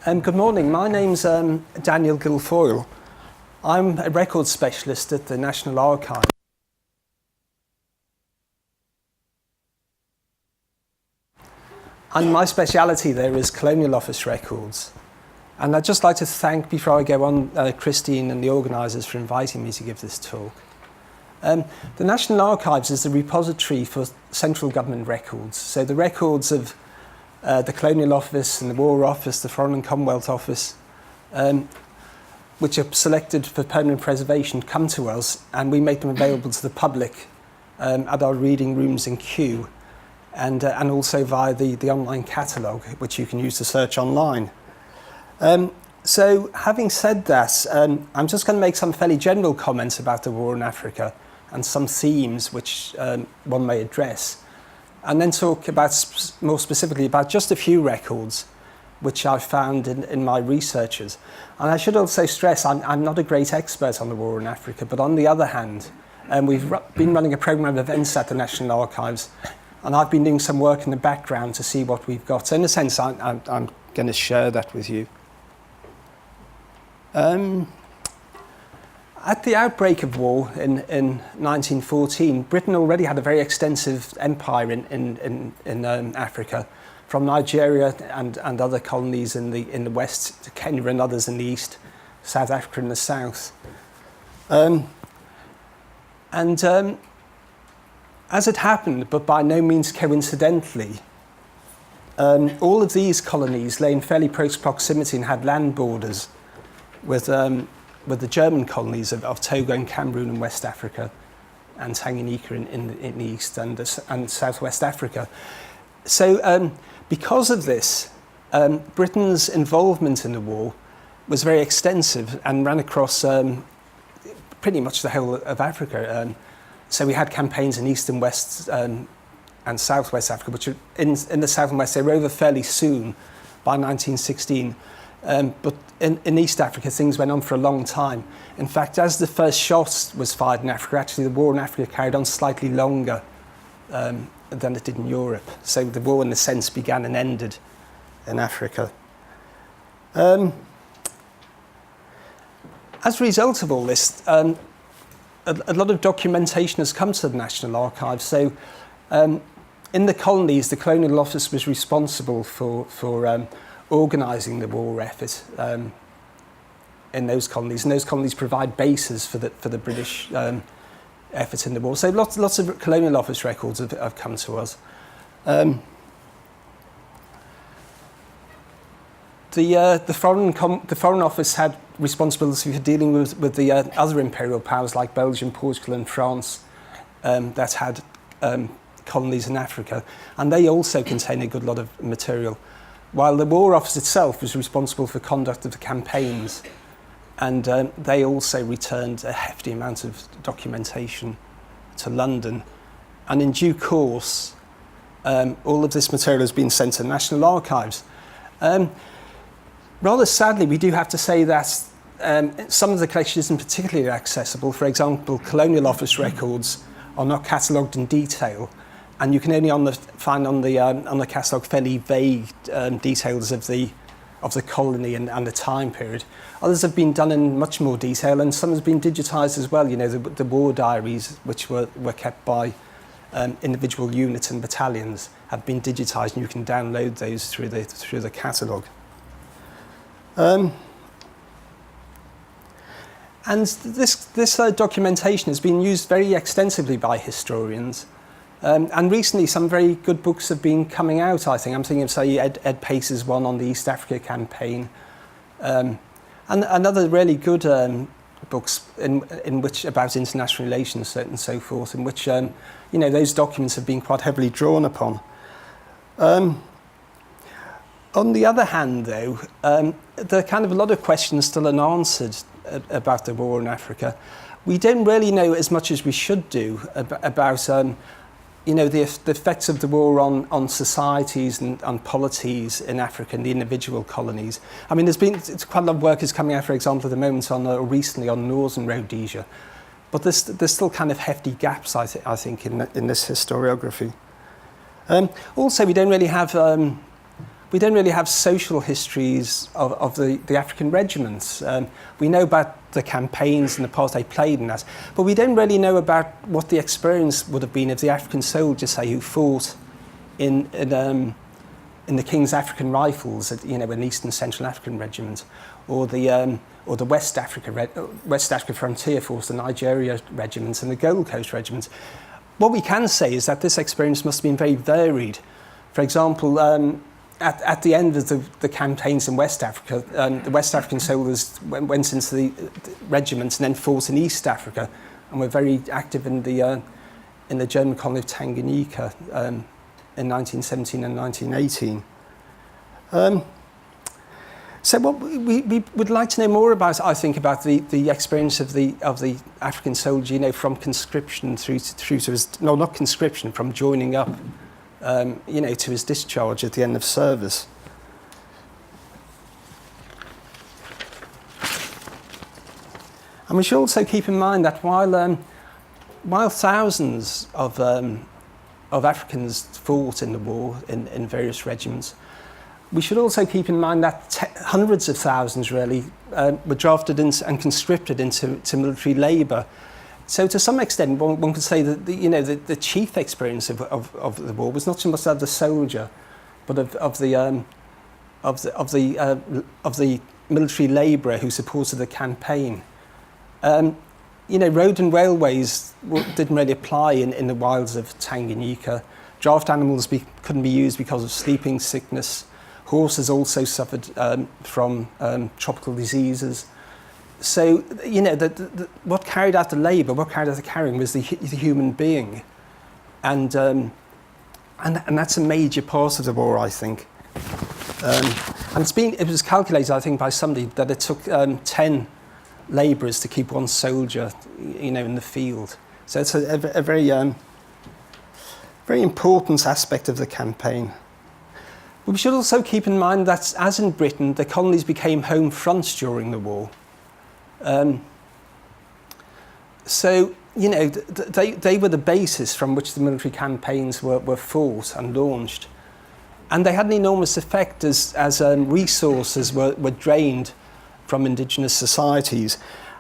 Good morning. My name's Daniel Gilfoyle. I'm a record specialist at the National Archives. And my speciality there is Colonial Office records. And I'd just like to thank, before I go on, Christine and the organisers for inviting me to give this talk. The National Archives is the repository for central government records. So the records of the Colonial Office and the War Office, the Foreign and Commonwealth Office, which are selected for permanent preservation, come to us, and we make them available to the public at our reading rooms in Kew, and also via the online catalogue, which you can use to search online. So having said that, I'm just going to make some fairly general comments about the war in Africa and some themes which one may address, and then talk about more specifically about just a few records which I found in my researches. And I should also stress I'm not a great expert on the war in Africa, but on the other hand, we've been running a programme of events at the National Archives, and I've been doing some work in the background to see what we've got. So in a sense, I'm going to share that with you. At the outbreak of war in 1914, Britain already had a very extensive empire in Africa, from Nigeria and other colonies in the west to Kenya and others in the east, South Africa in the south. As it happened, but by no means coincidentally, all of these colonies lay in fairly close proximity and had land borders with the German colonies of Togo and Cameroon in West Africa, and Tanganyika in the east and southwest Africa. So because of this, Britain's involvement in the war was very extensive and ran across pretty much the whole of Africa. So we had campaigns in East and West and Southwest Africa, which are in the South and West, they were over fairly soon by 1916. But in East Africa, things went on for a long time. In fact, as the first shot was fired in Africa, actually the war in Africa carried on slightly longer than it did in Europe. So the war, in a sense, began and ended in Africa. As a result of all this, a lot of documentation has come to the National Archives. So in the colonies, the Colonial Office was responsible for organising the war effort in those colonies, and those colonies provide bases for the British effort in the war. So lots of Colonial Office records have come to us. The Foreign Office had responsibility for dealing with the other imperial powers like Belgium, Portugal, and France that had colonies in Africa, and they also contain a good lot of material. While the War Office itself was responsible for conduct of the campaigns, and they also returned a hefty amount of documentation to London. And in due course, all of this material has been sent to the National Archives. Rather sadly, we do have to say that some of the collection isn't particularly accessible. For example, Colonial Office records are not catalogued in detail, and you can only find on the catalogue fairly vague details of the colony and the time period. Others have been done in much more detail, and some has been digitised as well. You know, the war diaries, which were kept by individual units and battalions, have been digitised, and you can download those through the catalogue. And this documentation has been used very extensively by historians. And recently, some very good books have been coming out, I think. I'm thinking of, say, Ed Pace's one on the East Africa campaign. And other really good books in which about international relations and so forth, in which, those documents have been quite heavily drawn upon. On the other hand, though, there are kind of a lot of questions still unanswered about the war in Africa. We don't really know as much as we should do about the effects of the war on societies and polities in Africa and the individual colonies. I mean, it's quite a lot of work is coming out, for example, at the moment recently on Northern Rhodesia, but there's still kind of hefty gaps, I think, in this historiography. Also, we don't really have we don't really have social histories of the African regiments. We know about the campaigns and the part they played in that, but we don't really know about what the experience would have been of the African soldiers, say, who fought in the King's African Rifles, an Eastern Central African regiment, or the West Africa Frontier Force, the Nigeria regiments, and the Gold Coast regiments. What we can say is that this experience must have been very varied. For example, at the end of the campaigns in West Africa, the West African soldiers went into the regiments and then fought in East Africa, and were very active in the German colony of Tanganyika in 1917 and 1918. So what we would like to know more about, I think, about the experience of the African soldier, from conscription through to his, no, not conscription, from joining up, to his discharge at the end of service. And we should also keep in mind that while thousands of Africans fought in the war in various regiments, we should also keep in mind that hundreds of thousands really were drafted and conscripted into military labour. So to some extent, one could say that the chief experience of the war was not so much of the soldier, but of the military labourer who supported the campaign. Road and railways didn't really apply in the wilds of Tanganyika. Draft animals couldn't be used because of sleeping sickness. Horses also suffered from tropical diseases. So, what carried out the labour, what carried out the carrying was the human being. And that's a major part of the war, I think. And it was calculated, I think, by somebody that it took 10 labourers to keep one soldier, in the field. So it's a very, very important aspect of the campaign. But we should also keep in mind that, as in Britain, the colonies became home fronts during the war. So, they were the basis from which the military campaigns were fought and launched. And they had an enormous effect as resources were drained from indigenous societies.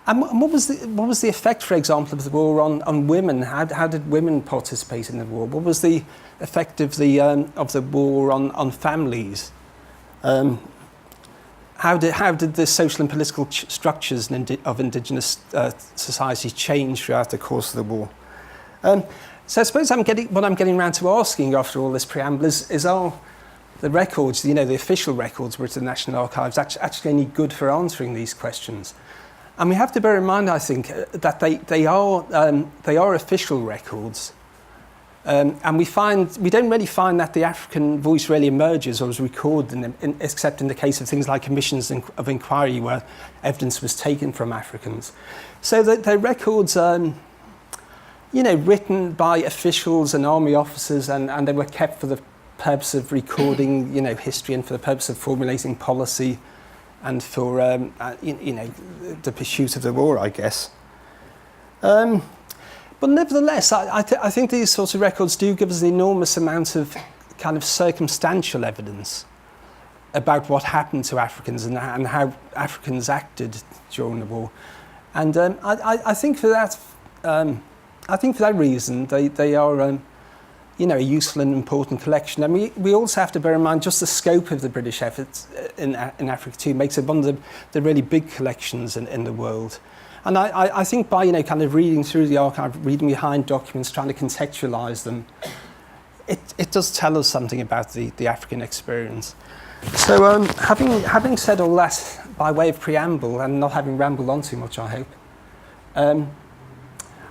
And what was the effect, for example, of the war on women? How did women participate in the war? What was the effect of the war on families? How did the social and political structures of indigenous society change throughout the course of the war? So I suppose what I'm getting around to asking after all this preamble is are the records, the official records which the National Archives actually any good for answering these questions? And we have to bear in mind, I think, that they are official records. And we don't really find that the African voice really emerges or is recorded, except in the case of things like commissions of inquiry where evidence was taken from Africans. So they're records, written by officials and army officers, and they were kept for the purpose of recording, history, and for the purpose of formulating policy, and for the pursuit of the war, I guess. But nevertheless, I think these sorts of records do give us an enormous amount of kind of circumstantial evidence about what happened to Africans and how Africans acted during the war. And I think for that, reason, they are a useful and important collection. And we also have to bear in mind just the scope of the British efforts in Africa too makes it one of the really big collections in the world. And I think by kind of reading through the archive, reading behind documents, trying to contextualise them, it does tell us something about the African experience. So having said all that by way of preamble and not having rambled on too much, I hope,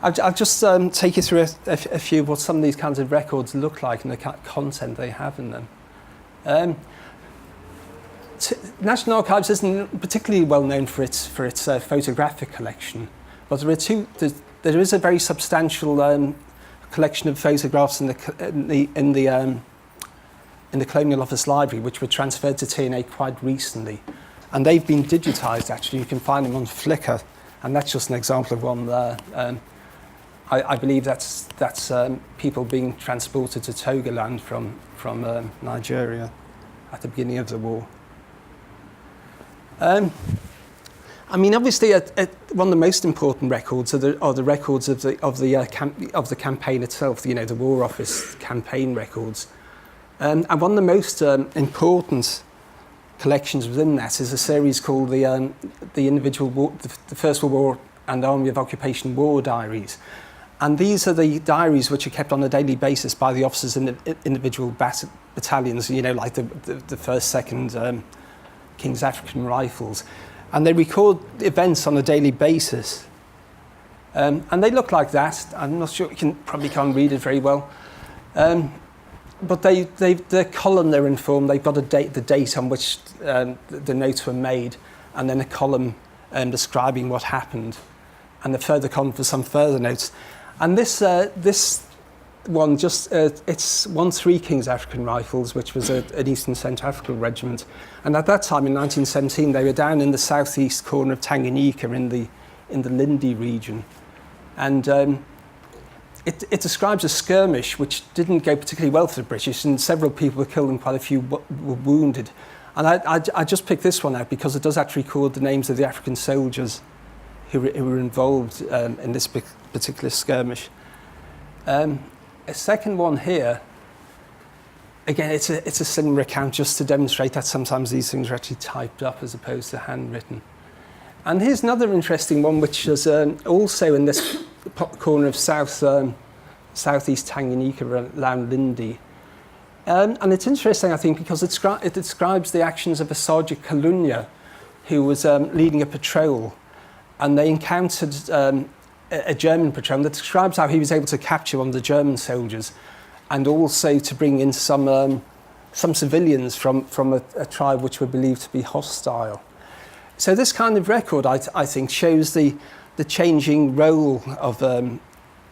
I'll just take you through a few of what some of these kinds of records look like and the content they have in them. National Archives isn't particularly well known for its photographic collection, but there is a very substantial collection of photographs in the Colonial Office Library, which were transferred to TNA quite recently, and they've been digitised. Actually, you can find them on Flickr, and that's just an example of one there. I believe that's people being transported to Togoland from Nigeria. at the beginning of the war. I mean, obviously, one of the most important records are the records of the campaign itself. You know, the War Office campaign records, and one of the most important collections within that is a series called the First World War and Army of Occupation War Diaries, and these are the diaries which are kept on a daily basis by the officers in the individual battalions. You know, like the first, second King's African Rifles. And they record events on a daily basis. And they look like that. I'm not sure, you probably can't read it very well. But the column they're informed, they've got the date on which the notes were made, and then a column describing what happened, and the further column for some further notes. And this one, it's 1-3 King's African Rifles, which was an Eastern Central Africa regiment. And at that time, in 1917, they were down in the southeast corner of Tanganyika in the Lindi region. And it describes a skirmish which didn't go particularly well for the British, and several people were killed and quite a few were wounded. And I just picked this one out because it does actually record the names of the African soldiers who were involved in this particular skirmish. A second one here, again, it's a similar account just to demonstrate that sometimes these things are actually typed up as opposed to handwritten. And here's another interesting one, which is also in this corner of southeast Tanganyika around Lindi. And it's interesting, I think, because it describes the actions of a Sergeant Kalunya who was leading a patrol, and they encountered a German patrol that describes how he was able to capture one of the German soldiers and also to bring in some civilians from a tribe which were believed to be hostile. So this kind of record, I think, shows the changing role of the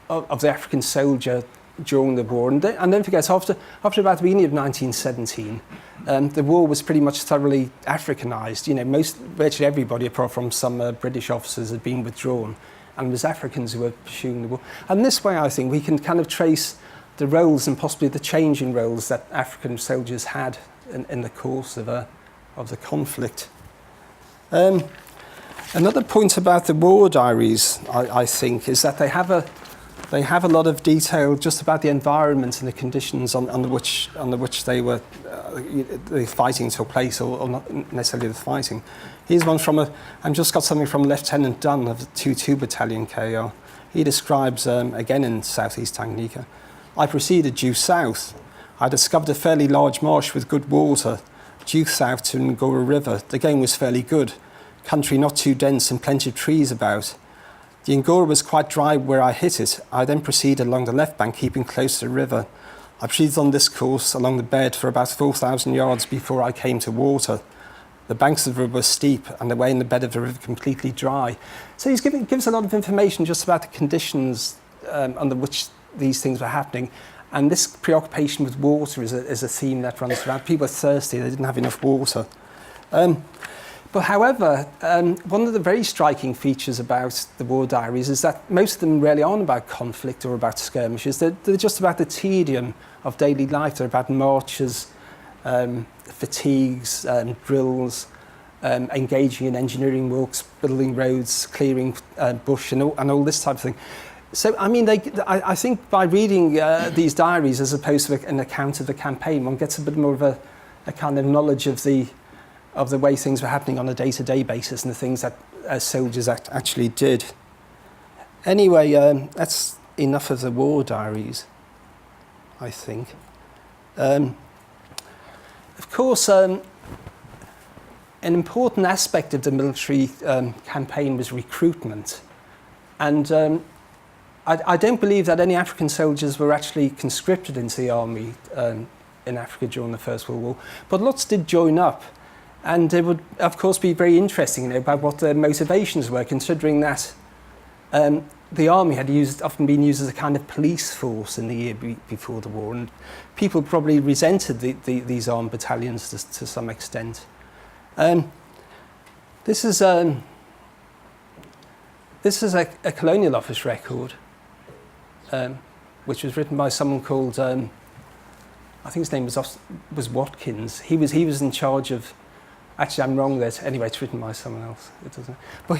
African soldier during the war. And don't forget, after about the beginning of 1917, the war was pretty much thoroughly Africanized. You know, virtually everybody, apart from some British officers, had been withdrawn, and it was Africans who were pursuing the war. And this way, I think, we can kind of trace the roles and possibly the change in roles that African soldiers had in the course of the conflict. Another point about the war diaries, I think, is that they have a lot of detail just about the environment and the conditions under which they were the fighting took place, or not necessarily the fighting. Here's one I've just got something from Lieutenant Dunn of the 2-2 Battalion KR. He describes, again in southeast Tanganyika, I proceeded due south. I discovered a fairly large marsh with good water, due south to Ngora River. The game was fairly good. Country not too dense and plenty of trees about. The Ngora was quite dry where I hit it. I then proceeded along the left bank, keeping close to the river. I proceeded on this course along the bed for about 4,000 yards before I came to water. The banks of the river were steep and the way in the bed of the river completely dry. So he gives a lot of information just about the conditions under which these things were happening. And this preoccupation with water is a theme that runs throughout. People are thirsty, they didn't have enough water. But however, one of the very striking features about the war diaries is that most of them really aren't about conflict or about skirmishes. They're just about the tedium of daily life. They're about marches, fatigues, drills, engaging in engineering works, building roads, clearing bush, and all this type of thing. So, I mean, I think by reading these diaries as opposed to an account of the campaign, one gets a bit more of a kind of knowledge of the way things were happening on a day-to-day basis and the things that soldiers actually did. Anyway, that's enough of the war diaries, I think. Of course, an important aspect of the military campaign was recruitment. And I don't believe that any African soldiers were actually conscripted into the army in Africa during the First World War, but lots did join up. And it would, of course, be very interesting about what their motivations were, considering that the army had often been used as a kind of police force in the year before the war, and people probably resented these armed battalions to some extent. This is a Colonial Office record, which was written by someone called I think his name was Watkins. He was in charge of. Actually, I'm wrong there. Anyway, it's written by someone else. It doesn't. But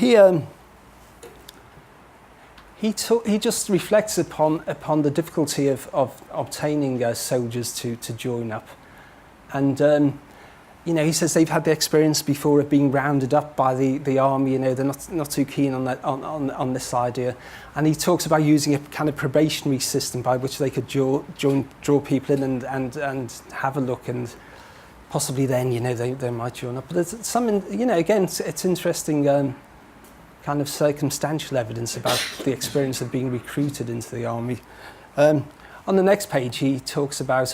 he just reflects upon the difficulty of obtaining soldiers to join up, and he says they've had the experience before of being rounded up by the army. They're not too keen on that on this idea, and he talks about using a kind of probationary system by which they could draw people in and have a look, and possibly then they might join up. But there's some again it's interesting kind of circumstantial evidence about the experience of being recruited into the army. On the next page, he talks about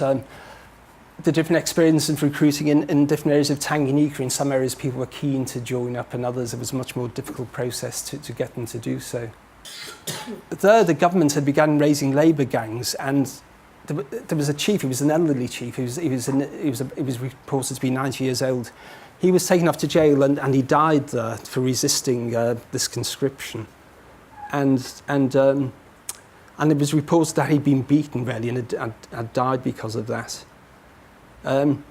the different experiences of recruiting in different areas of Tanganyika. In some areas, people were keen to join up, and others, it was a much more difficult process to get them to do so. There, the government had begun raising labour gangs, and there was a chief. He was an elderly chief. He was reported to be 90 years old. He was taken off to jail, and he died there for resisting this conscription. And it was reported that he'd been beaten, really, and had died because of that. And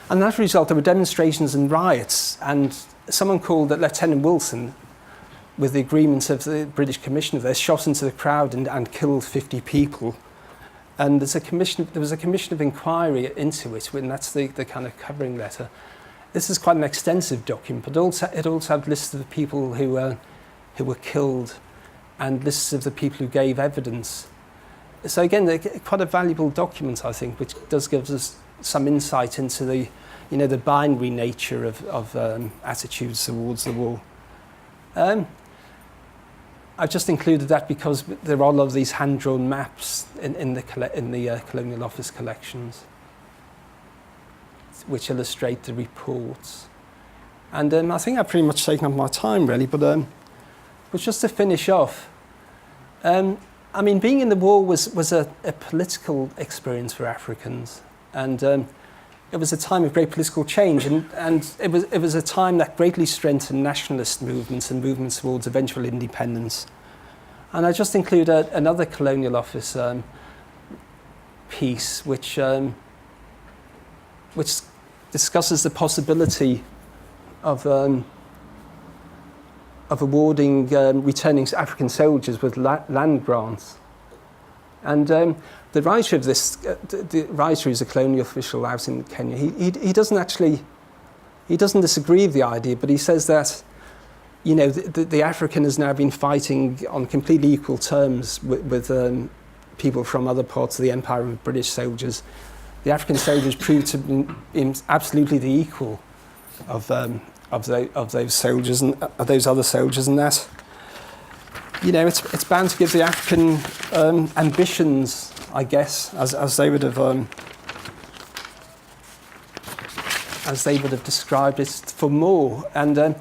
as a result, there were demonstrations and riots, and someone called Lieutenant Wilson, with the agreement of the British Commissioner there, shot into the crowd and killed 50 people. And there was a commission of inquiry into it, and that's the kind of covering letter. This is quite an extensive document, but it also had lists of the people who were killed and lists of the people who gave evidence. So again, they're quite a valuable document, I think, which does give us some insight into the binary nature of attitudes towards the war. I've just included that because there are a lot of these hand-drawn maps in the Colonial Office collections, which illustrate the reports. And I think I've pretty much taken up my time, really. But just to finish off, I mean, being in the war was a political experience for Africans. And it was a time of great political change, and it was a time that greatly strengthened nationalist movements and movements towards eventual independence. And I just include another Colonial Office piece, which discusses the possibility of awarding returning African soldiers with land grants. And the writer of this, the writer is a colonial official out in Kenya. He doesn't disagree with the idea, but he says that the African has now been fighting on completely equal terms with people from other parts of the empire and British soldiers. The African soldiers proved to be absolutely the equal of those soldiers and those other soldiers, and that it's bound to give the African ambitions, I guess, as they would have described it, for more. And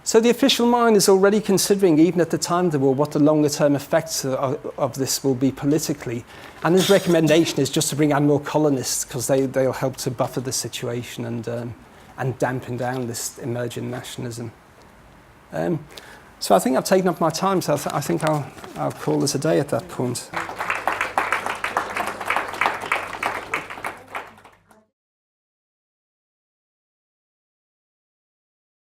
so the official mind is already considering, even at the time of the war, what the longer-term effects of this will be politically. And his recommendation is just to bring out more colonists, because they'll help to buffer the situation and dampen down this emerging nationalism. So I think I've taken up my time, so I think I'll call this a day at that point.